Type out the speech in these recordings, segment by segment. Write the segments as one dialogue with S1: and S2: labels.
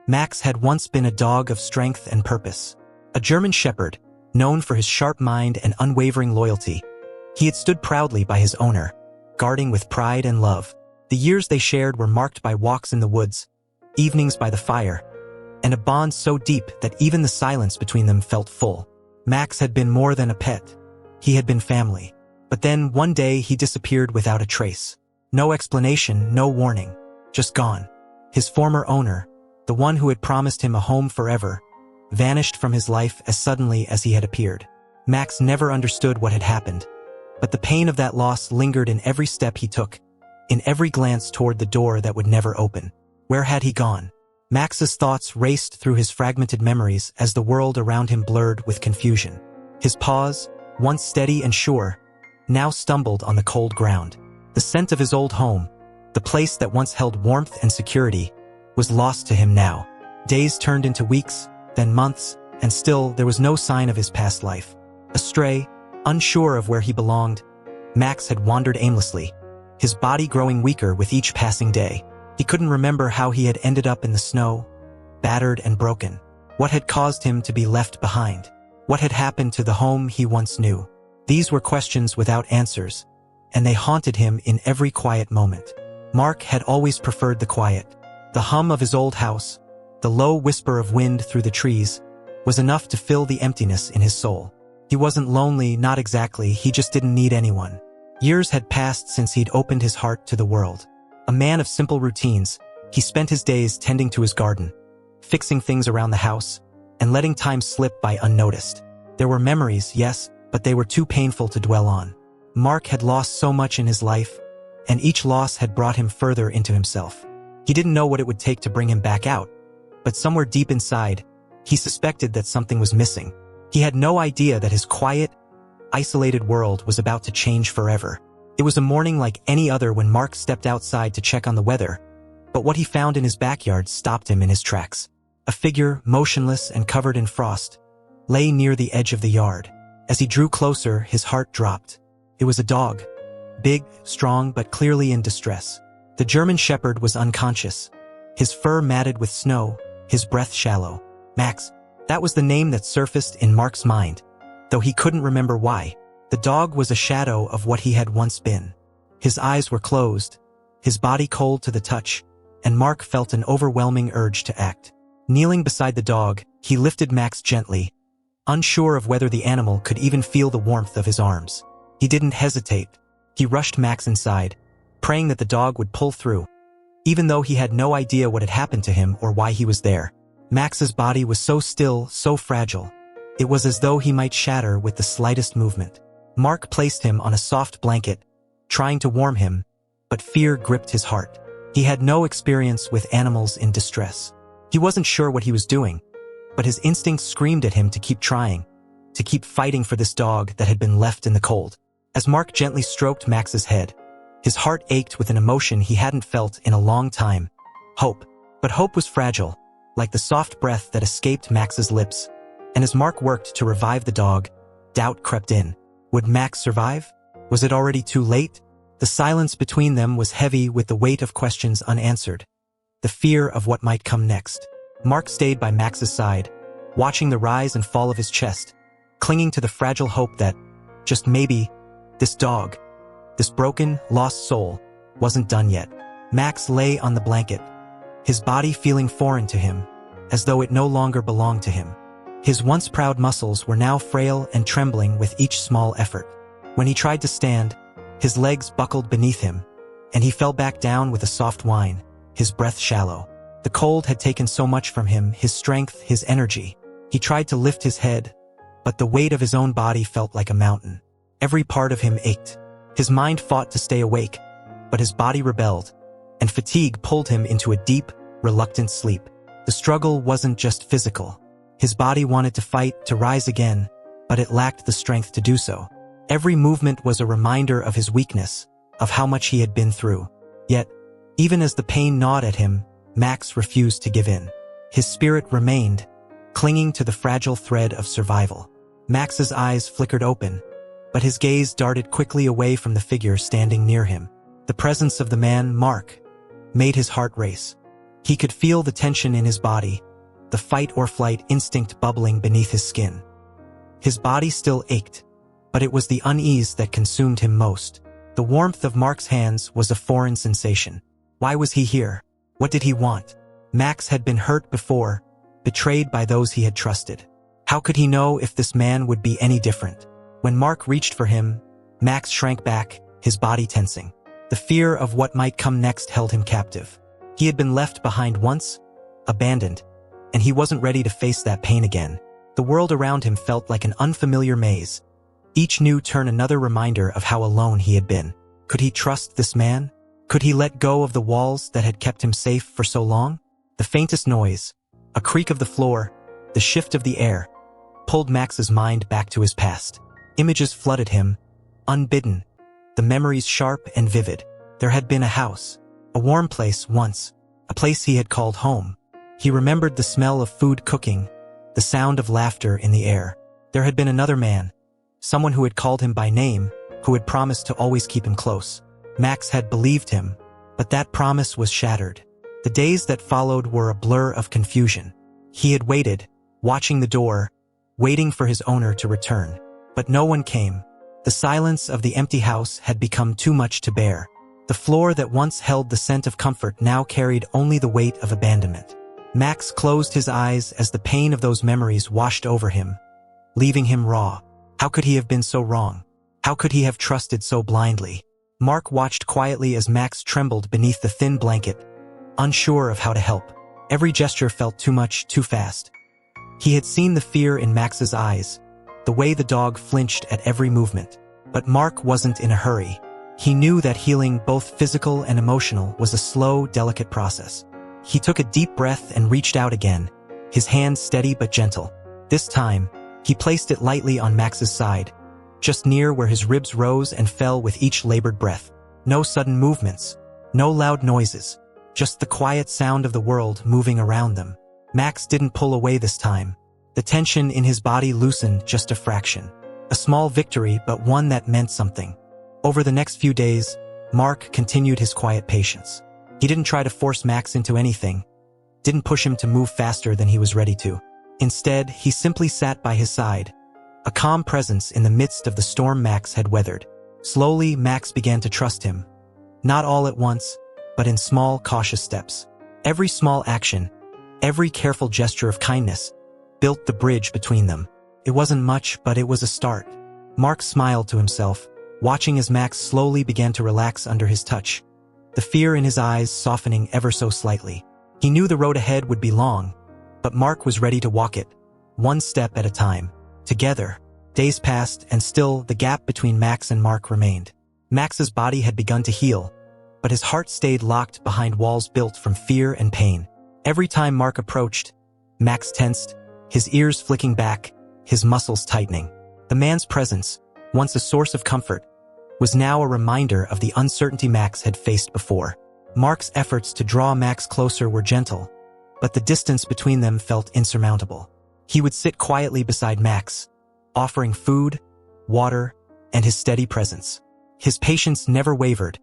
S1: Max had once been a dog of strength and purpose. A German shepherd, known for his sharp mind and unwavering loyalty. He had stood proudly by his owner, guarding with pride and love. The years they shared were marked by walks in the woods, evenings by the fire, and a bond so deep that even the silence between them felt full. Max had been more than a pet. He had been family. But then, one day, he disappeared without a trace. No explanation, no warning. Just gone. His former owner, the one who had promised him a home forever, vanished from his life as suddenly as he had appeared. Max never understood what had happened, but the pain of that loss lingered in every step he took, in every glance toward the door that would never open. Where had he gone? Max's thoughts raced through his fragmented memories as the world around him blurred with confusion. His paws, once steady and sure, now stumbled on the cold ground. The scent of his old home, the place that once held warmth and security, was lost to him now. Days turned into weeks, then months, and still there was no sign of his past life. Astray, unsure of where he belonged, Max had wandered aimlessly, his body growing weaker with each passing day. He couldn't remember how he had ended up in the snow, battered and broken. What had caused him to be left behind? What had happened to the home he once knew? These were questions without answers, and they haunted him in every quiet moment. Mark had always preferred the quiet. The hum of his old house, the low whisper of wind through the trees, was enough to fill the emptiness in his soul. He wasn't lonely, not exactly, he just didn't need anyone. Years had passed since he'd opened his heart to the world. A man of simple routines, he spent his days tending to his garden, fixing things around the house, and letting time slip by unnoticed. There were memories, yes, but they were too painful to dwell on. Mark had lost so much in his life, and each loss had brought him further into himself. He didn't know what it would take to bring him back out, but somewhere deep inside, he suspected that something was missing. He had no idea that his quiet, isolated world was about to change forever. It was a morning like any other when Mark stepped outside to check on the weather, but what he found in his backyard stopped him in his tracks. A figure, motionless and covered in frost, lay near the edge of the yard. As he drew closer, his heart dropped. It was a dog. Big, strong, but clearly in distress. The German shepherd was unconscious, his fur matted with snow, his breath shallow. Max. That was the name that surfaced in Mark's mind, though he couldn't remember why. The dog was a shadow of what he had once been. His eyes were closed, his body cold to the touch, and Mark felt an overwhelming urge to act. Kneeling beside the dog, he lifted Max gently, unsure of whether the animal could even feel the warmth of his arms. He didn't hesitate. He rushed Max inside, praying that the dog would pull through, even though he had no idea what had happened to him or why he was there. Max's body was so still, so fragile. It was as though he might shatter with the slightest movement. Mark placed him on a soft blanket, trying to warm him, but fear gripped his heart. He had no experience with animals in distress. He wasn't sure what he was doing, but his instincts screamed at him to keep trying, to keep fighting for this dog that had been left in the cold. As Mark gently stroked Max's head, his heart ached with an emotion he hadn't felt in a long time. Hope. But hope was fragile, like the soft breath that escaped Max's lips. And as Mark worked to revive the dog, doubt crept in. Would Max survive? Was it already too late? The silence between them was heavy with the weight of questions unanswered, the fear of what might come next. Mark stayed by Max's side, watching the rise and fall of his chest, clinging to the fragile hope that, just maybe, this dog, this broken, lost soul, wasn't done yet. Max lay on the blanket, his body feeling foreign to him, as though it no longer belonged to him. His once proud muscles were now frail and trembling with each small effort. When he tried to stand, his legs buckled beneath him, and he fell back down with a soft whine, his breath shallow. The cold had taken so much from him, his strength, his energy. He tried to lift his head, but the weight of his own body felt like a mountain. Every part of him ached. His mind fought to stay awake, but his body rebelled, and fatigue pulled him into a deep, reluctant sleep. The struggle wasn't just physical. His body wanted to fight, to rise again, but it lacked the strength to do so. Every movement was a reminder of his weakness, of how much he had been through. Yet, even as the pain gnawed at him, Max refused to give in. His spirit remained, clinging to the fragile thread of survival. Max's eyes flickered open, but his gaze darted quickly away from the figure standing near him. The presence of the man, Mark, made his heart race. He could feel the tension in his body, the fight-or-flight instinct bubbling beneath his skin. His body still ached, but it was the unease that consumed him most. The warmth of Mark's hands was a foreign sensation. Why was he here? What did he want? Max had been hurt before, betrayed by those he had trusted. How could he know if this man would be any different? When Mark reached for him, Max shrank back, his body tensing. The fear of what might come next held him captive. He had been left behind once, abandoned, and he wasn't ready to face that pain again. The world around him felt like an unfamiliar maze, each new turn another reminder of how alone he had been. Could he trust this man? Could he let go of the walls that had kept him safe for so long? The faintest noise, a creak of the floor, the shift of the air, pulled Max's mind back to his past. Images flooded him, unbidden, the memories sharp and vivid. There had been a house, a warm place once, a place he had called home. He remembered the smell of food cooking, the sound of laughter in the air. There had been another man, someone who had called him by name, who had promised to always keep him close. Max had believed him, but that promise was shattered. The days that followed were a blur of confusion. He had waited, watching the door, waiting for his owner to return. But no one came. The silence of the empty house had become too much to bear. The floor that once held the scent of comfort now carried only the weight of abandonment. Max closed his eyes as the pain of those memories washed over him, leaving him raw. How could he have been so wrong? How could he have trusted so blindly? Mark watched quietly as Max trembled beneath the thin blanket, unsure of how to help. Every gesture felt too much, too fast. He had seen the fear in Max's eyes, the way the dog flinched at every movement. But Mark wasn't in a hurry. He knew that healing, both physical and emotional, was a slow, delicate process. He took a deep breath and reached out again, his hand steady but gentle. This time, he placed it lightly on Max's side, just near where his ribs rose and fell with each labored breath. No sudden movements, no loud noises, just the quiet sound of the world moving around them. Max didn't pull away this time. The tension in his body loosened just a fraction. A small victory, but one that meant something. Over the next few days, Mark continued his quiet patience. He didn't try to force Max into anything, didn't push him to move faster than he was ready to. Instead, he simply sat by his side, a calm presence in the midst of the storm Max had weathered. Slowly, Max began to trust him. Not all at once, but in small, cautious steps. Every small action, every careful gesture of kindness, built the bridge between them. It wasn't much, but it was a start. Mark smiled to himself, watching as Max slowly began to relax under his touch, the fear in his eyes softening ever so slightly. He knew the road ahead would be long, but Mark was ready to walk it, one step at a time. Together, days passed, and still the gap between Max and Mark remained. Max's body had begun to heal, but his heart stayed locked behind walls built from fear and pain. Every time Mark approached, Max tensed, his ears flicking back, his muscles tightening. The man's presence, once a source of comfort, was now a reminder of the uncertainty Max had faced before. Mark's efforts to draw Max closer were gentle, but the distance between them felt insurmountable. He would sit quietly beside Max, offering food, water, and his steady presence. His patience never wavered,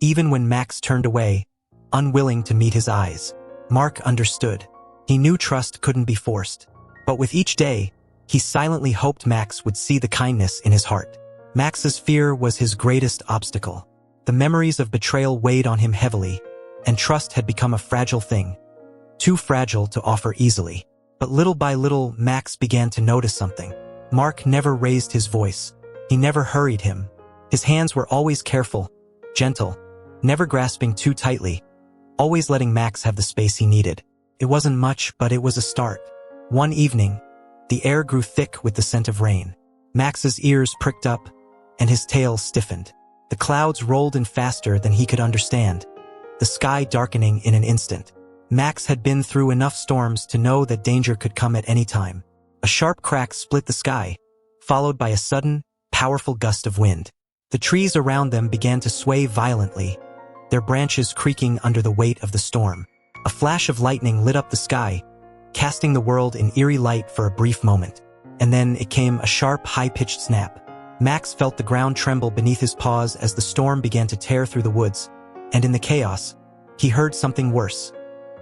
S1: even when Max turned away, unwilling to meet his eyes. Mark understood. He knew trust couldn't be forced. But with each day, he silently hoped Max would see the kindness in his heart. Max's fear was his greatest obstacle. The memories of betrayal weighed on him heavily, and trust had become a fragile thing, too fragile to offer easily. But little by little, Max began to notice something. Mark never raised his voice. He never hurried him. His hands were always careful, gentle, never grasping too tightly, always letting Max have the space he needed. It wasn't much, but it was a start. One evening, the air grew thick with the scent of rain. Max's ears pricked up, and his tail stiffened. The clouds rolled in faster than he could understand, the sky darkening in an instant. Max had been through enough storms to know that danger could come at any time. A sharp crack split the sky, followed by a sudden, powerful gust of wind. The trees around them began to sway violently, their branches creaking under the weight of the storm. A flash of lightning lit up the sky, casting the world in eerie light for a brief moment. And then it came a sharp, high-pitched snap. Max felt the ground tremble beneath his paws as the storm began to tear through the woods, and in the chaos, he heard something worse.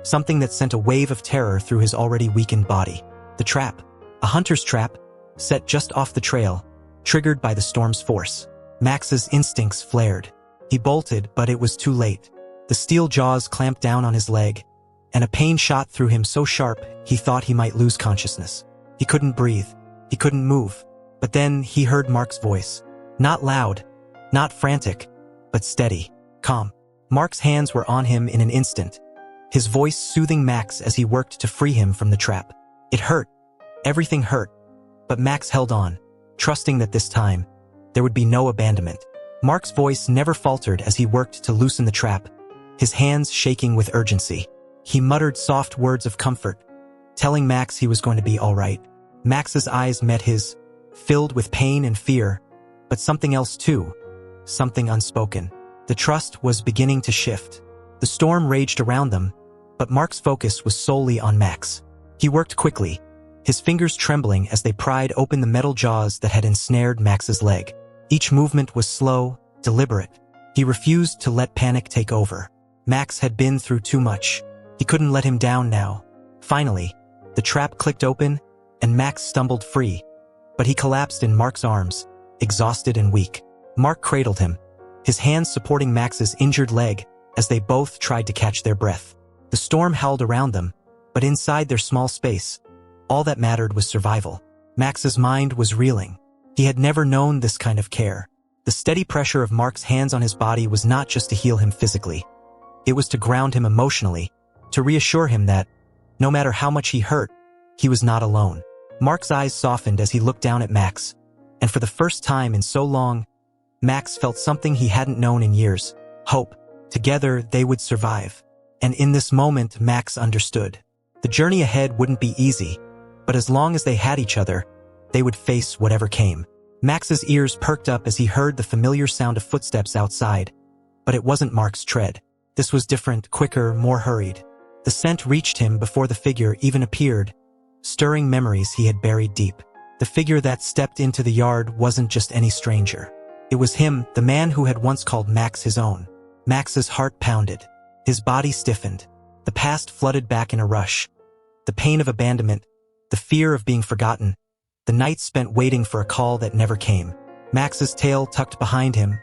S1: something that sent a wave of terror through his already weakened body. The trap, a hunter's trap, set just off the trail, triggered by the storm's force. Max's instincts flared. He bolted, but it was too late. The steel jaws clamped down on his leg, and a pain shot through him so sharp he thought he might lose consciousness. He couldn't breathe. He couldn't move. But then he heard Mark's voice. Not loud, not frantic, but steady, calm. Mark's hands were on him in an instant, his voice soothing Max as he worked to free him from the trap. It hurt. Everything hurt. But Max held on, trusting that this time, there would be no abandonment. Mark's voice never faltered as he worked to loosen the trap, his hands shaking with urgency. He muttered soft words of comfort, telling Max he was going to be all right. Max's eyes met his, filled with pain and fear, but something else too, something unspoken. The trust was beginning to shift. The storm raged around them, but Mark's focus was solely on Max. He worked quickly, his fingers trembling as they pried open the metal jaws that had ensnared Max's leg. Each movement was slow, deliberate. He refused to let panic take over. Max had been through too much. He couldn't let him down now. Finally, the trap clicked open, and Max stumbled free. But he collapsed in Mark's arms, exhausted and weak. Mark cradled him, his hands supporting Max's injured leg as they both tried to catch their breath. The storm howled around them, but inside their small space, all that mattered was survival. Max's mind was reeling. He had never known this kind of care. The steady pressure of Mark's hands on his body was not just to heal him physically. It was to ground him emotionally, to reassure him that, no matter how much he hurt, he was not alone. Mark's eyes softened as he looked down at Max, and for the first time in so long, Max felt something he hadn't known in years: hope. Together, they would survive. And in this moment, Max understood. The journey ahead wouldn't be easy, but as long as they had each other, they would face whatever came. Max's ears perked up as he heard the familiar sound of footsteps outside, but it wasn't Mark's tread. This was different, quicker, more hurried. The scent reached him before the figure even appeared, stirring memories he had buried deep. The figure that stepped into the yard wasn't just any stranger. It was him, the man who had once called Max his own. Max's heart pounded. His body stiffened. The past flooded back in a rush. The pain of abandonment, the fear of being forgotten, the nights spent waiting for a call that never came. Max's tail tucked behind him,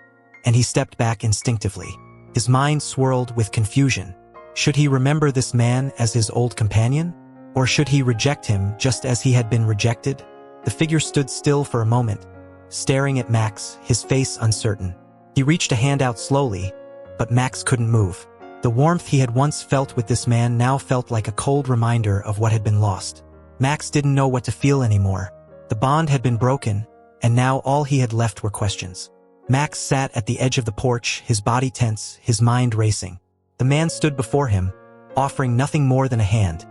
S1: and he stepped back instinctively. His mind swirled with confusion. Should he remember this man as his old companion? Or should he reject him just as he had been rejected? The figure stood still for a moment, staring at Max, his face uncertain. He reached a hand out slowly, but Max couldn't move. The warmth he had once felt with this man now felt like a cold reminder of what had been lost. Max didn't know what to feel anymore. The bond had been broken, and now all he had left were questions. Max sat at the edge of the porch, his body tense, his mind racing. The man stood before him, offering nothing more than a hand,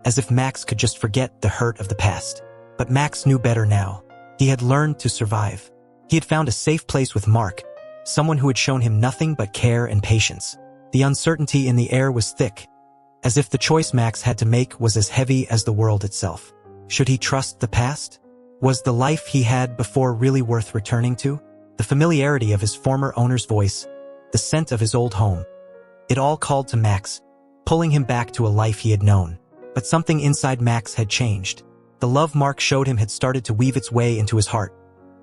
S1: as if Max could just forget the hurt of the past. But Max knew better now. He had learned to survive. He had found a safe place with Mark, someone who had shown him nothing but care and patience. The uncertainty in the air was thick, as if the choice Max had to make was as heavy as the world itself. Should he trust the past? Was the life he had before really worth returning to? The familiarity of his former owner's voice, the scent of his old home. It all called to Max, pulling him back to a life he had known. But something inside Max had changed. The love Mark showed him had started to weave its way into his heart.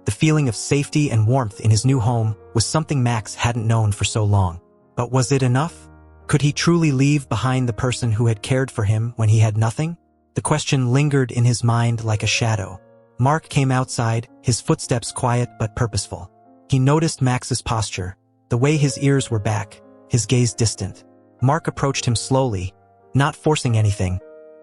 S1: The feeling of safety and warmth in his new home was something Max hadn't known for so long. But was it enough? Could he truly leave behind the person who had cared for him when he had nothing? The question lingered in his mind like a shadow. Mark came outside, his footsteps quiet but purposeful. He noticed Max's posture, the way his ears were back, his gaze distant. Mark approached him slowly, not forcing anything,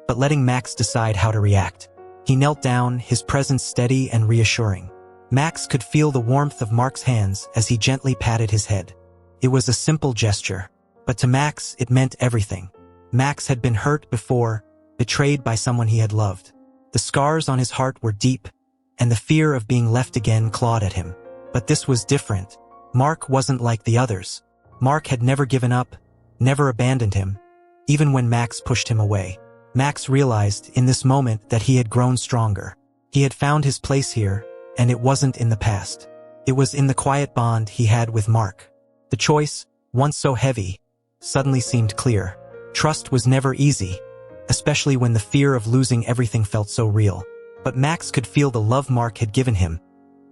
S1: but letting Max decide how to react. He knelt down, his presence steady and reassuring. Max could feel the warmth of Mark's hands as he gently patted his head. It was a simple gesture, but to Max it meant everything. Max had been hurt before, betrayed by someone he had loved. The scars on his heart were deep, and the fear of being left again clawed at him. But this was different. Mark wasn't like the others. Mark had never given up, never abandoned him, even when Max pushed him away. Max realized in this moment that he had grown stronger. He had found his place here, and it wasn't in the past. It was in the quiet bond he had with Mark. The choice, once so heavy, suddenly seemed clear. Trust was never easy, especially when the fear of losing everything felt so real. But Max could feel the love Mark had given him,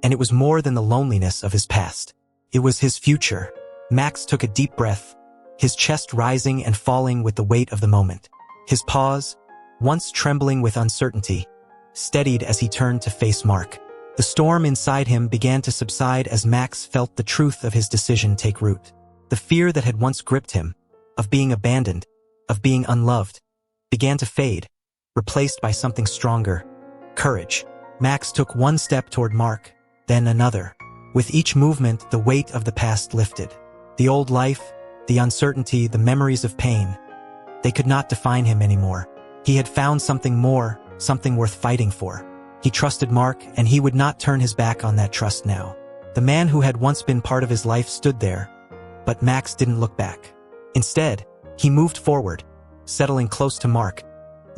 S1: and it was more than the loneliness of his past. It was his future. Max took a deep breath, his chest rising and falling with the weight of the moment. His paws, once trembling with uncertainty, steadied as he turned to face Mark. The storm inside him began to subside as Max felt the truth of his decision take root. The fear that had once gripped him, of being abandoned, of being unloved, began to fade, replaced by something stronger: courage. Max took one step toward Mark, then another. With each movement, the weight of the past lifted. The old life, the uncertainty, the memories of pain, they could not define him anymore. He had found something more, something worth fighting for. He trusted Mark, and he would not turn his back on that trust now. The man who had once been part of his life stood there, but Max didn't look back. Instead, he moved forward, settling close to Mark,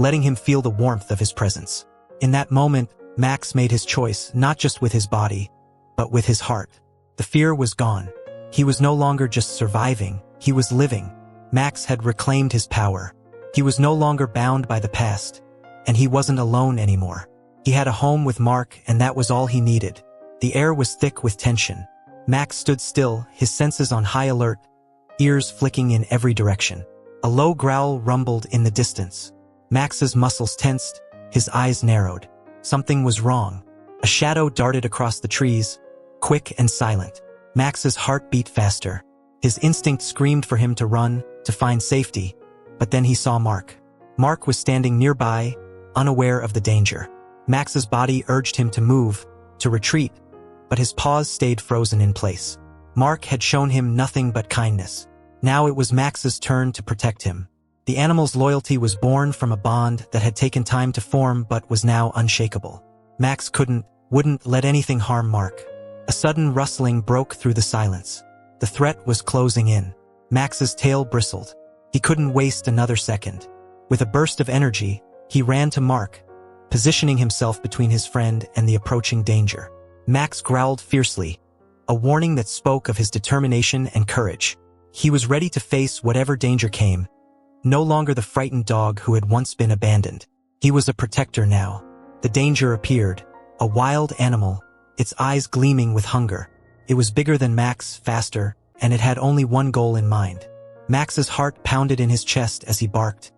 S1: letting him feel the warmth of his presence. In that moment, Max made his choice, not just with his body, but with his heart. The fear was gone. He was no longer just surviving, he was living. Max had reclaimed his power. He was no longer bound by the past, and he wasn't alone anymore. He had a home with Mark, and that was all he needed. The air was thick with tension. Max stood still, his senses on high alert, ears flicking in every direction. A low growl rumbled in the distance. Max's muscles tensed, his eyes narrowed. Something was wrong. A shadow darted across the trees, quick and silent. Max's heart beat faster. His instinct screamed for him to run, to find safety, but then he saw Mark. Mark was standing nearby, unaware of the danger. Max's body urged him to move, to retreat, but his paws stayed frozen in place. Mark had shown him nothing but kindness. Now it was Max's turn to protect him. The animal's loyalty was born from a bond that had taken time to form but was now unshakable. Max wouldn't let anything harm Mark. A sudden rustling broke through the silence. The threat was closing in. Max's tail bristled. He couldn't waste another second. With a burst of energy, he ran to Mark, positioning himself between his friend and the approaching danger. Max growled fiercely, a warning that spoke of his determination and courage. He was ready to face whatever danger came, no longer the frightened dog who had once been abandoned. He was a protector now. The danger appeared, a wild animal, its eyes gleaming with hunger. It was bigger than Max, faster, and it had only one goal in mind. Max's heart pounded in his chest as he barked,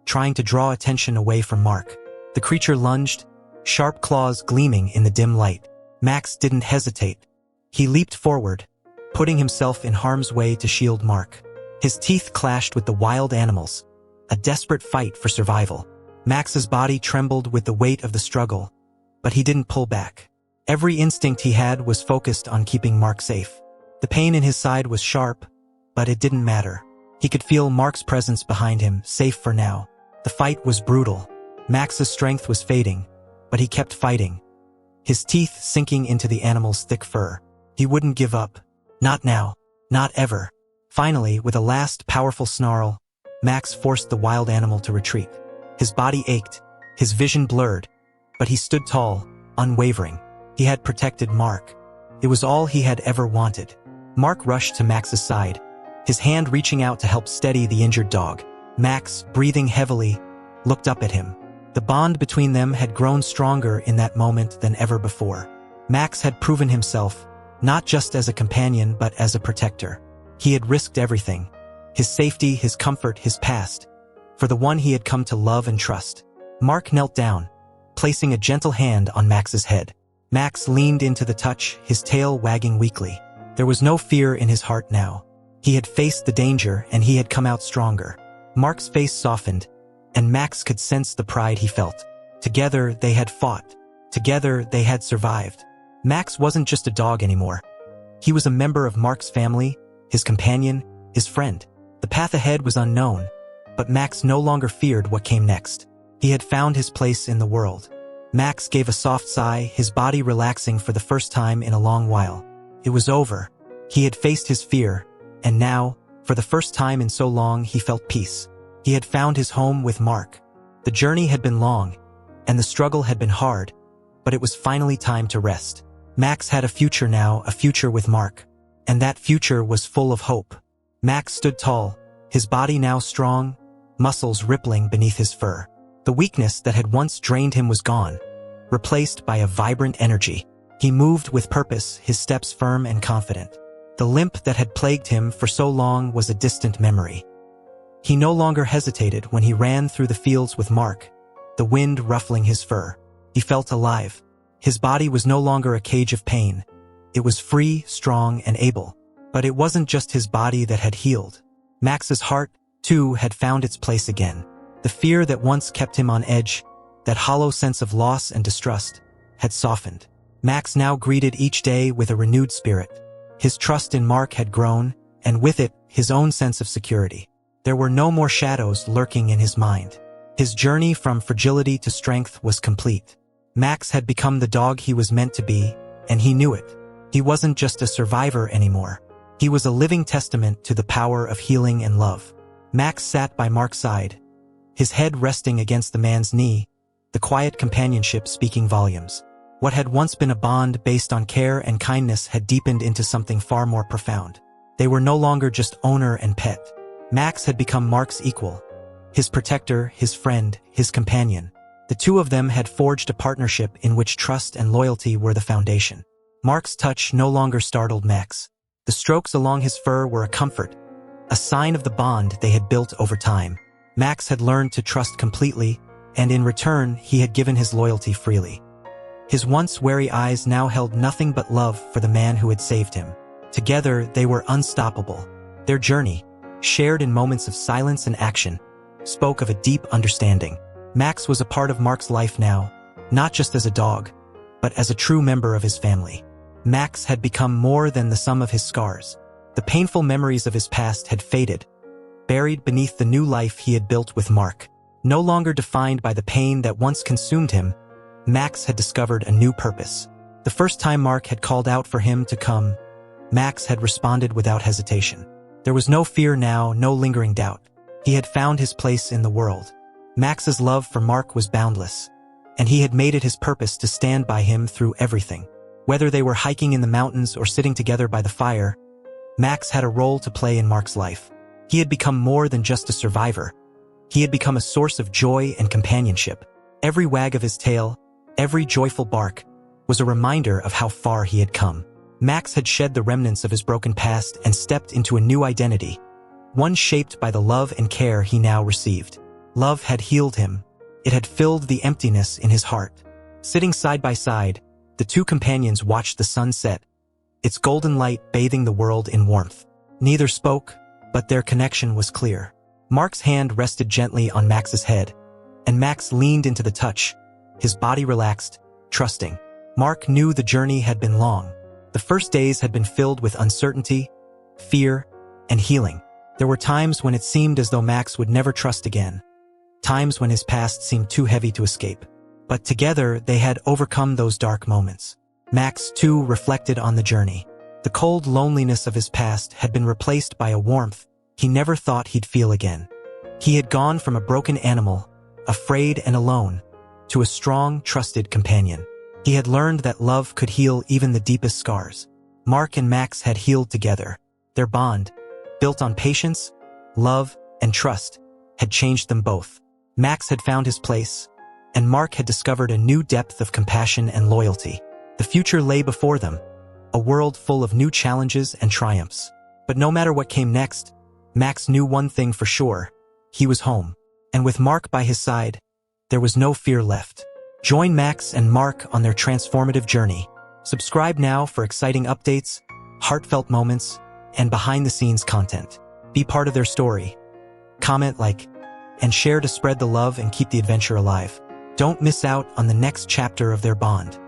S1: trying to draw attention away from Mark. The creature lunged, sharp claws gleaming in the dim light. Max didn't hesitate. He leaped forward, putting himself in harm's way to shield Mark. His teeth clashed with the wild animals, a desperate fight for survival. Max's body trembled with the weight of the struggle, but he didn't pull back. Every instinct he had was focused on keeping Mark safe. The pain in his side was sharp, but it didn't matter. He could feel Mark's presence behind him, safe for now. The fight was brutal. Max's strength was fading, but he kept fighting, his teeth sinking into the animal's thick fur. He wouldn't give up. Not now. Not ever. Finally, with a last powerful snarl, Max forced the wild animal to retreat. His body ached, his vision blurred, but he stood tall, unwavering. He had protected Mark. It was all he had ever wanted. Mark rushed to Max's side, his hand reaching out to help steady the injured dog. Max, breathing heavily, looked up at him. The bond between them had grown stronger in that moment than ever before. Max had proven himself, not just as a companion but as a protector. He had risked everything, his safety, his comfort, his past, for the one he had come to love and trust. Mark knelt down, placing a gentle hand on Max's head. Max leaned into the touch, his tail wagging weakly. There was no fear in his heart now. He had faced the danger and he had come out stronger. Mark's face softened, and Max could sense the pride he felt. Together they had fought. Together they had survived. Max wasn't just a dog anymore. He was a member of Mark's family, his companion, his friend. The path ahead was unknown, but Max no longer feared what came next. He had found his place in the world. Max gave a soft sigh, his body relaxing for the first time in a long while. It was over. He had faced his fear, and now, for the first time in so long, he felt peace. He had found his home with Mark. The journey had been long, and the struggle had been hard, but it was finally time to rest. Max had a future now, a future with Mark, and that future was full of hope. Max stood tall, his body now strong, muscles rippling beneath his fur. The weakness that had once drained him was gone, replaced by a vibrant energy. He moved with purpose, his steps firm and confident. The limp that had plagued him for so long was a distant memory. He no longer hesitated when he ran through the fields with Mark, the wind ruffling his fur. He felt alive. His body was no longer a cage of pain. It was free, strong, and able. But it wasn't just his body that had healed. Max's heart, too, had found its place again. The fear that once kept him on edge, that hollow sense of loss and distrust, had softened. Max now greeted each day with a renewed spirit. His trust in Mark had grown, and with it, his own sense of security. There were no more shadows lurking in his mind. His journey from fragility to strength was complete. Max had become the dog he was meant to be, and he knew it. He wasn't just a survivor anymore. He was a living testament to the power of healing and love. Max sat by Mark's side, his head resting against the man's knee, the quiet companionship speaking volumes. What had once been a bond based on care and kindness had deepened into something far more profound. They were no longer just owner and pet. Max had become Mark's equal, his protector, his friend, his companion. The two of them had forged a partnership in which trust and loyalty were the foundation. Mark's touch no longer startled Max. The strokes along his fur were a comfort, a sign of the bond they had built over time. Max had learned to trust completely, and in return, he had given his loyalty freely. His once wary eyes now held nothing but love for the man who had saved him. Together, they were unstoppable. Their journey, shared in moments of silence and action, spoke of a deep understanding. Max was a part of Mark's life now, not just as a dog, but as a true member of his family. Max had become more than the sum of his scars. The painful memories of his past had faded, buried beneath the new life he had built with Mark. No longer defined by the pain that once consumed him, Max had discovered a new purpose. The first time Mark had called out for him to come, Max had responded without hesitation. There was no fear now, no lingering doubt. He had found his place in the world. Max's love for Mark was boundless, and he had made it his purpose to stand by him through everything. Whether they were hiking in the mountains or sitting together by the fire, Max had a role to play in Mark's life. He had become more than just a survivor. He had become a source of joy and companionship. Every wag of his tail, every joyful bark, was a reminder of how far he had come. Max had shed the remnants of his broken past and stepped into a new identity, one shaped by the love and care he now received. Love had healed him. It had filled the emptiness in his heart. Sitting side by side, the two companions watched the sun set, its golden light bathing the world in warmth. Neither spoke, but their connection was clear. Mark's hand rested gently on Max's head, and Max leaned into the touch, his body relaxed, trusting. Mark knew the journey had been long. The first days had been filled with uncertainty, fear, and healing. There were times when it seemed as though Max would never trust again, times when his past seemed too heavy to escape. But together, they had overcome those dark moments. Max, too, reflected on the journey. The cold loneliness of his past had been replaced by a warmth he never thought he'd feel again. He had gone from a broken animal, afraid and alone, to a strong, trusted companion. He had learned that love could heal even the deepest scars. Mark and Max had healed together. Their bond, built on patience, love, and trust, had changed them both. Max had found his place, and Mark had discovered a new depth of compassion and loyalty. The future lay before them, a world full of new challenges and triumphs. But no matter what came next, Max knew one thing for sure: he was home. And with Mark by his side, there was no fear left. Join Max and Mark on their transformative journey. Subscribe now for exciting updates, heartfelt moments, and behind-the-scenes content. Be part of their story. Comment, like, and share to spread the love and keep the adventure alive. Don't miss out on the next chapter of their bond.